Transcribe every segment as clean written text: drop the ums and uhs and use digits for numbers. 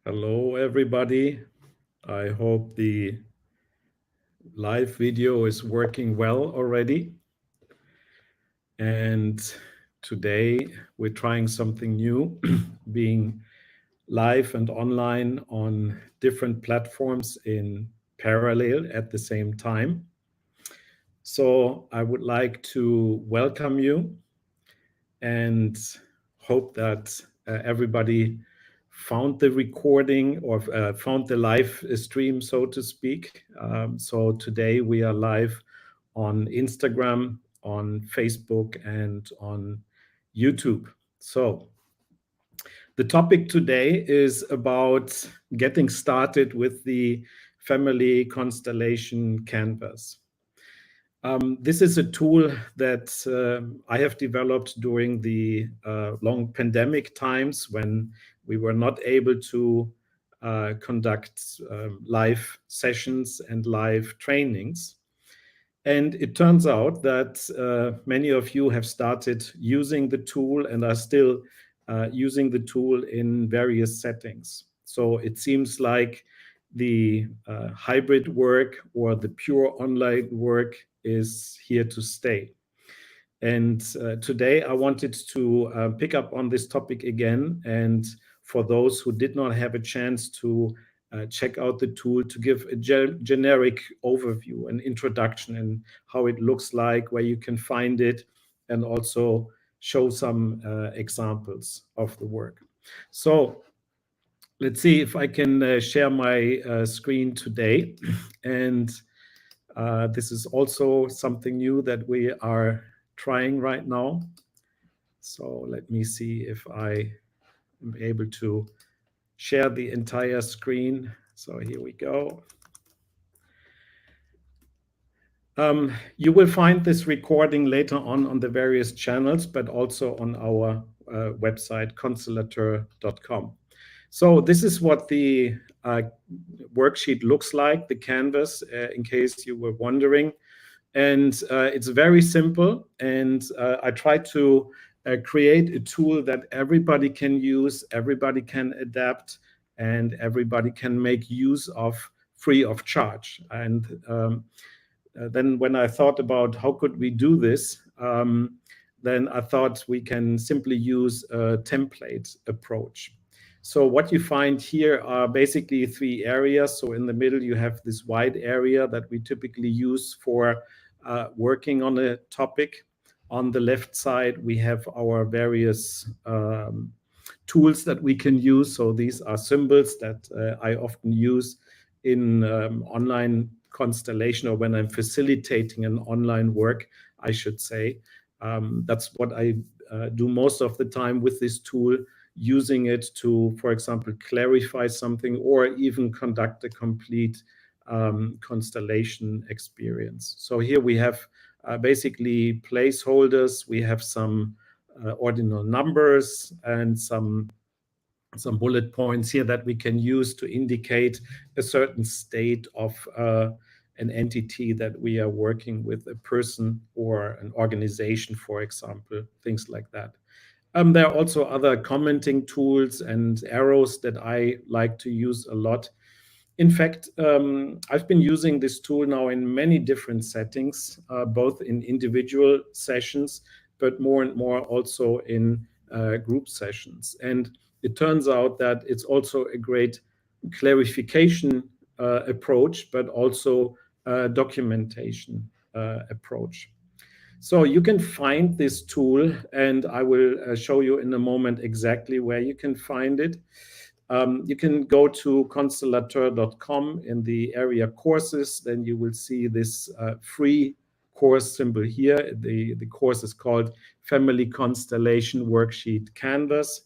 Hello, everybody. I hope the live video is working well already. And today we're trying something new, being live and online on different platforms in parallel at the same time. So I would like to welcome you and hope that everybody found the recording or found the live stream, so to speak. So today we are live on Instagram, on Facebook, and on YouTube. So the topic today is about getting started with the Family Constellation Canvas. This is a tool that I have developed during the long pandemic times when we were not able to conduct live sessions and live trainings. And it turns out that many of you have started using the tool and are still using the tool in various settings. So it seems like the hybrid work or the pure online work is here to stay. And today I wanted to pick up on this topic again. And for those who did not have a chance to check out the tool, to give a generic overview, an introduction, and how it looks like, where you can find it, and also show some examples of the work. So let's see if I can share my screen today. And this is also something new that we are trying right now. So let me see if I am able to share the entire screen. So here we go. You will find this recording later on the various channels, but also on our website, constellator.com. So this is what the worksheet looks like, the canvas, in case you were wondering. And it's very simple. And I try to create a tool that everybody can use, everybody can adapt, and everybody can make use of free of charge. And then when I thought about how could we do this, then I thought we can simply use a template approach. So what you find here are basically three areas. So in the middle, you have this wide area that we typically use for working on a topic. On the left side, we have our various tools that we can use. So these are symbols that I often use in online constellation, or when I'm facilitating an online work, I should say. That's what I do most of the time with this tool, using it to, for example, clarify something or even conduct a complete constellation experience. So here we have basically placeholders. We have some ordinal numbers and some bullet points here that we can use to indicate a certain state of an entity that we are working with, a person or an organization, for example, things like that. There are also other commenting tools and arrows that I like to use a lot. In fact, I've been using this tool now in many different settings, both in individual sessions, but more and more also in group sessions. And it turns out that it's also a great clarification approach, but also documentation approach. So you can find this tool, and I will show you in a moment exactly where you can find it. You can go to constellator.com in the area courses, then you will see this free course symbol here. The course is called Family Constellation Worksheet Canvas.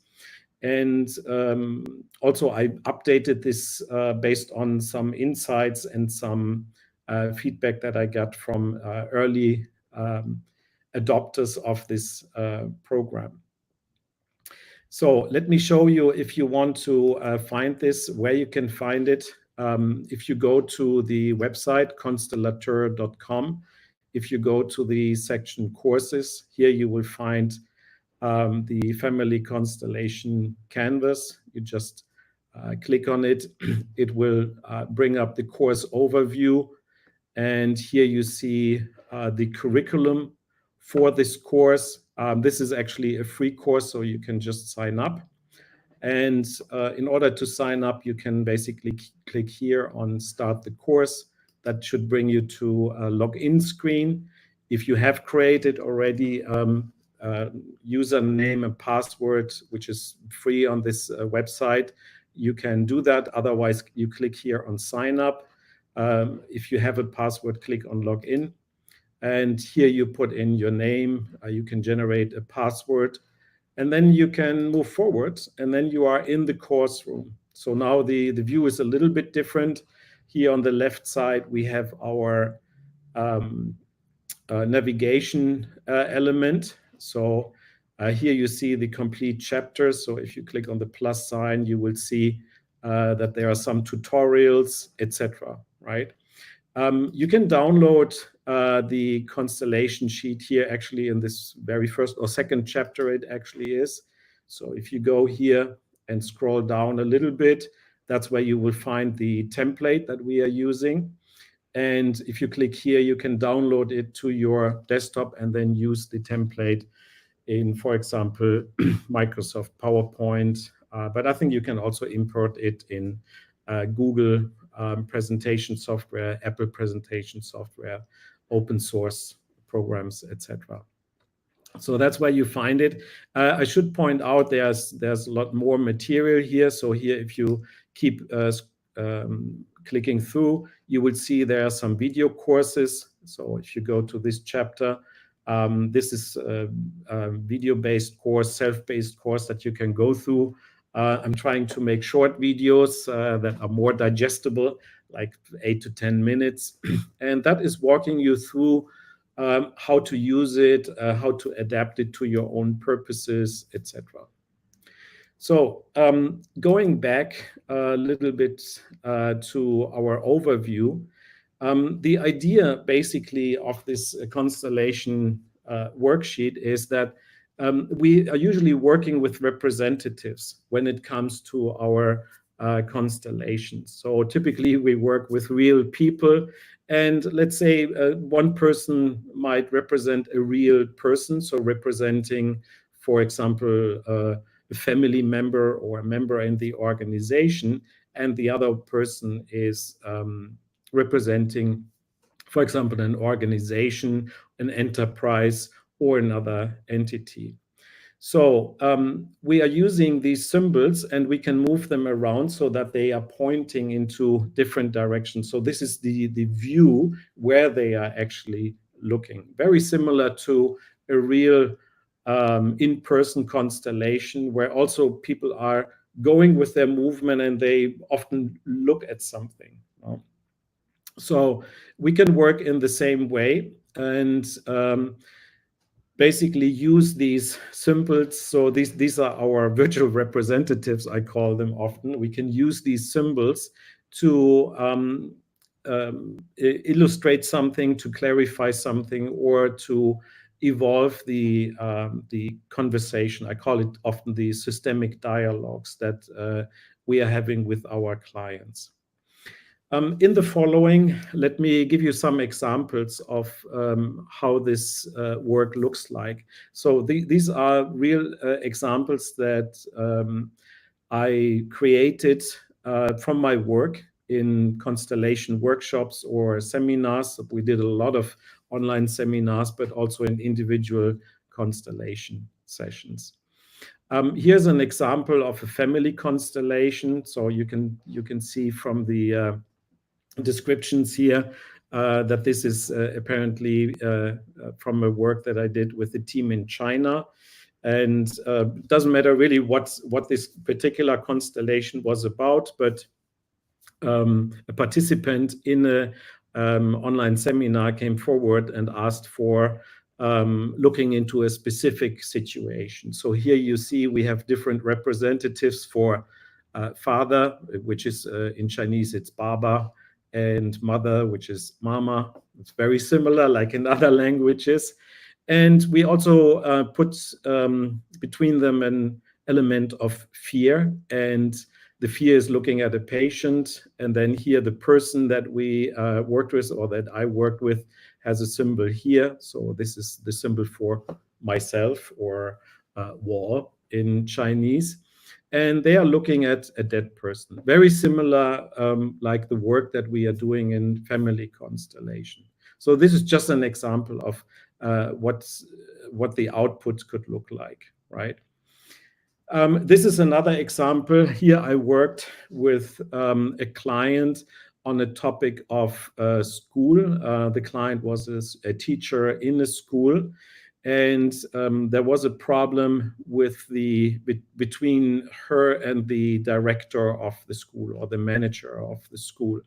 And also I updated this based on some insights and some feedback that I got from early adopters of this program. So let me show you, if you want to find this, where you can find it. If you go to the website constellator.com, if you go to the section courses, here you will find the Family Constellation Canvas. You just click on it, it will bring up the course overview. And here you see the curriculum for this course. This is actually a free course, so you can just sign up. And in order to sign up, you can basically click here on Start the Course. That should bring you to a login screen. If you have created already username and password, which is free on this website, you can do that. Otherwise, you click here on Sign Up. If you have a password, click on Login. And here you put in your name. You can generate a password. And then you can move forward, and then you are in the course room. So now the view is a little bit different. Here on the left side, we have our navigation element. So here you see the complete chapter. So if you click on the plus sign, you will see that there are some tutorials, etc. Right? You can download the constellation sheet here, actually in this very first or second chapter it actually is. So if you go here and scroll down a little bit, that's where you will find the template that we are using. And if you click here, you can download it to your desktop and then use the template in, for example, Microsoft PowerPoint. But I think you can also import it in Google presentation software, Apple presentation software, open source programs, etc. So that's where you find it. I should point out there's a lot more material here. So here, if you keep clicking through, you will see there are some video courses. So if you go to this chapter, this is a video-based course, self-paced course that you can go through. I'm trying to make short videos that are more digestible, like 8 to 10 minutes. And that is walking you through how to use it, how to adapt it to your own purposes, etc. So going back a little bit to our overview, the idea basically of this constellation worksheet is that we are usually working with representatives when it comes to our constellations. So typically we work with real people, and let's say one person might represent a real person, so representing, for example, a family member or a member in the organization, and the other person is representing, for example, an organization, an enterprise, or another entity. So we are using these symbols, and we can move them around so that they are pointing into different directions. So this is the view where they are actually looking. Very similar to a real in-person constellation, where also people are going with their movement and they often look at something. So we can work in the same way and basically use these symbols. So these are our virtual representatives, I call them often. We can use these symbols to illustrate something, to clarify something, or to evolve the conversation. I call it often the systemic dialogues that we are having with our clients. In the following, let me give you some examples of how this work looks like. So these are real examples that I created from my work in constellation workshops or seminars. We did a lot of online seminars, but also in individual constellation sessions. Here's an example of a family constellation. So you can see from the descriptions here that this is apparently from a work that I did with the team in China. And it doesn't matter really what this particular constellation was about, but a participant in a online seminar came forward and asked for looking into a specific situation. So here you see we have different representatives for father, which is in Chinese it's Baba, and mother, which is mama. It's very similar like in other languages. And we also put between them an element of fear, and the fear is looking at a patient, and then here the person that we worked with or that I worked with has a symbol here. So this is the symbol for myself or wall in Chinese. And they are looking at a dead person. Very similar, like the work that we are doing in Family Constellation. So this is just an example of what the output could look like, right? This is another example. Here I worked with a client on a topic of school. The client was a teacher in a school, and there was a problem between her and the director of the school or the manager of the school.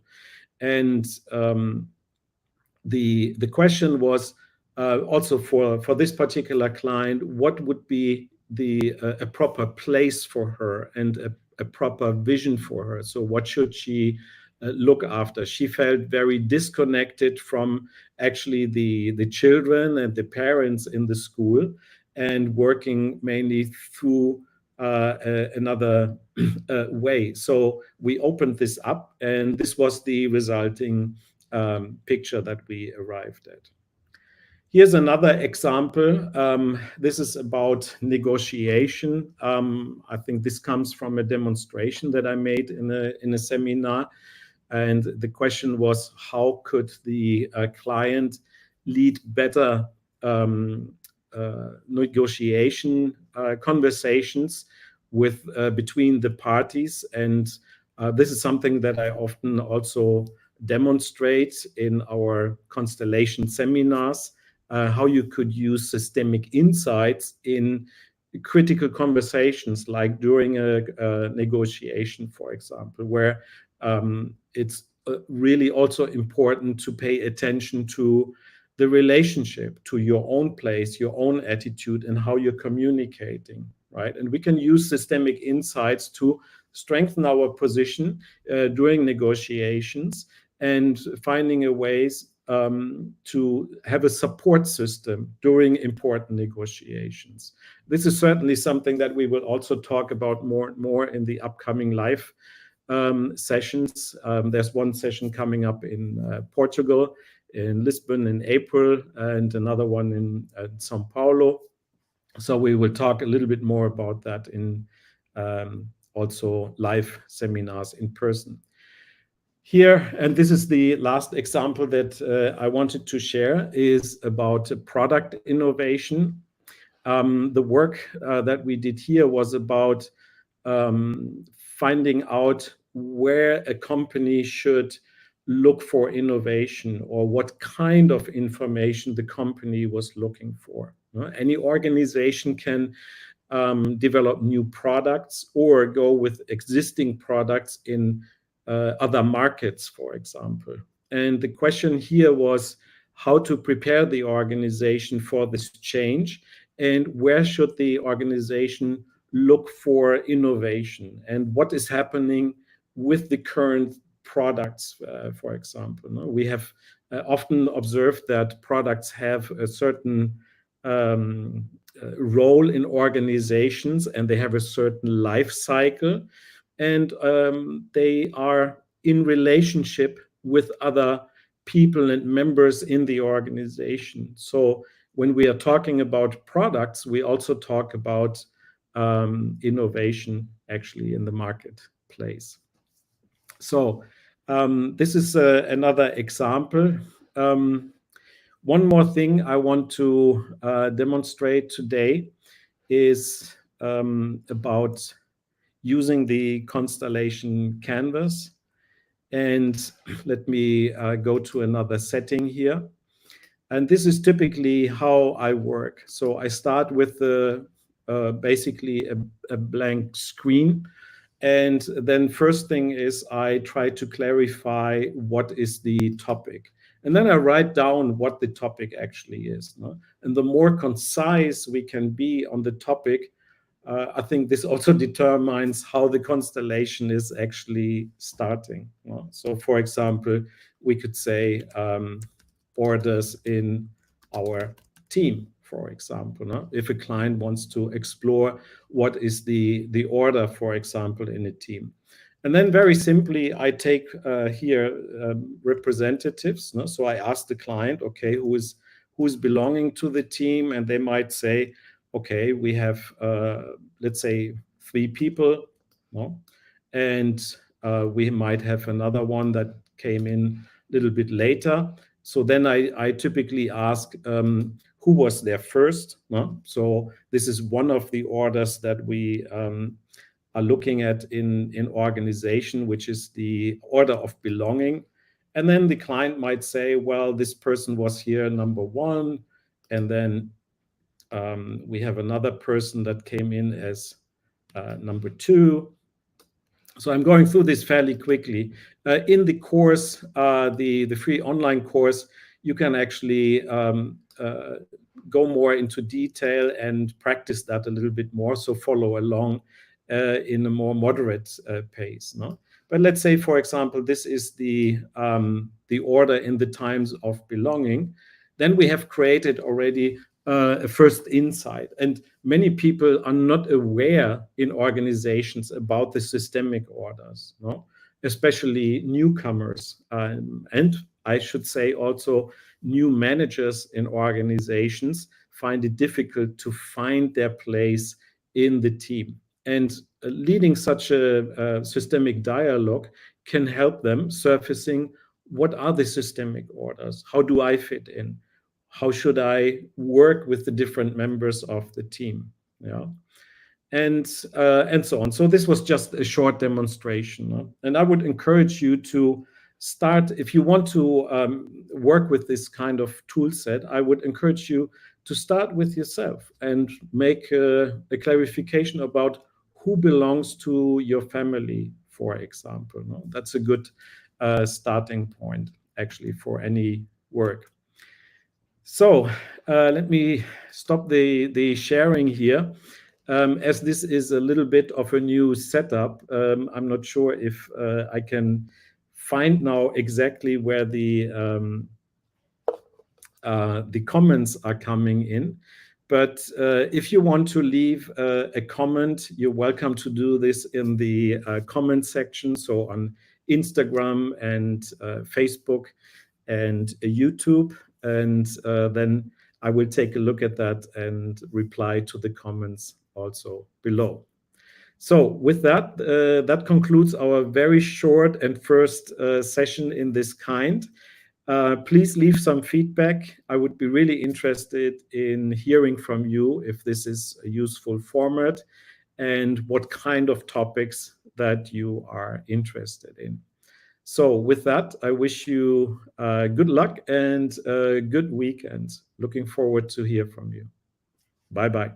And the question was also for this particular client, what would be a proper place for her and a proper vision for her? So what should she look after? She felt very disconnected from actually the children and the parents in the school, and working mainly through another way. So we opened this up, and this was the resulting picture that we arrived at. Here's another example. This is about negotiation. I think this comes from a demonstration that I made in a seminar. And the question was, how could the client lead better negotiation conversations between the parties? And this is something that I often also demonstrate in our constellation seminars, how you could use systemic insights in critical conversations, like during a negotiation, for example, where it's really also important to pay attention to the relationship, to your own place, your own attitude, and how you're communicating, right? And we can use systemic insights to strengthen our position during negotiations, and finding a ways to have a support system during important negotiations. This is certainly something that we will also talk about more and more in the upcoming live sessions. There's one session coming up in Portugal, in Lisbon in April, and another one in Sao Paulo. So we will talk a little bit more about that in also live seminars in person. Here, and this is the last example that I wanted to share, is about product innovation. The work that we did here was about finding out where a company should look for innovation, or what kind of information the company was looking for. Any organization can develop new products or go with existing products in other markets, for example. And the question here was how to prepare the organization for this change, and where should the organization look for innovation, and what is happening with the current products, for example. We have often observed that products have a certain role in organizations, and they have a certain life cycle, and they are in relationship with other people and members in the organization. So when we are talking about products, we also talk about innovation actually in the marketplace. So this is another example. One more thing I want to demonstrate today is about using the constellation canvas. And let me go to another setting here. And this is typically how I work. So I start with basically a blank screen. And then first thing is I try to clarify what is the topic. And then I write down what the topic actually is. And the more concise we can be on the topic, I think this also determines how the constellation is actually starting. So for example, we could say orders in our team, for example. If a client wants to explore what is the order, for example, in a team. And then very simply, I take here representatives. No? So I ask the client, okay, who's belonging to the team, and they might say, okay, we have let's say 3 people, no? And we might have another one that came in a little bit later. So then I typically ask who was there first. No? So this is one of the orders that we are looking at in organization, which is the order of belonging. And then the client might say, well, this person was here number 1, and then we have another person that came in as number 2. So I'm going through this fairly quickly. In the course, the free online course, you can actually go more into detail and practice that a little bit more. So follow along in a more moderate pace. No? But let's say, for example, this is the order in the times of belonging. Then we have created already a first insight. And many people are not aware in organizations about the systemic orders, no? Especially newcomers. And I should say also new managers in organizations find it difficult to find their place in the team. And leading such a systemic dialogue can help them surfacing what are the systemic orders? How do I fit in? How should I work with the different members of the team? Yeah, and so on. So this was just a short demonstration, no? And I would encourage you to start if you want to work with this kind of tool set. I would encourage you to start with yourself and make a clarification about who belongs to your family, for example. No? That's a good starting point actually for any work. So let me stop the sharing here. As this is a little bit of a new setup, I'm not sure if I can find now exactly where the comments are coming in. But if you want to leave a comment, you're welcome to do this in the comment section. So on Instagram and Facebook and YouTube. And then I will take a look at that and reply to the comments also below. So with that, that concludes our very short and first session in this kind. Please leave some feedback. I would be really interested in hearing from you if this is a useful format and what kind of topics that you are interested in. So with that, I wish you good luck and a good weekend. Looking forward to hear from you. Bye-bye.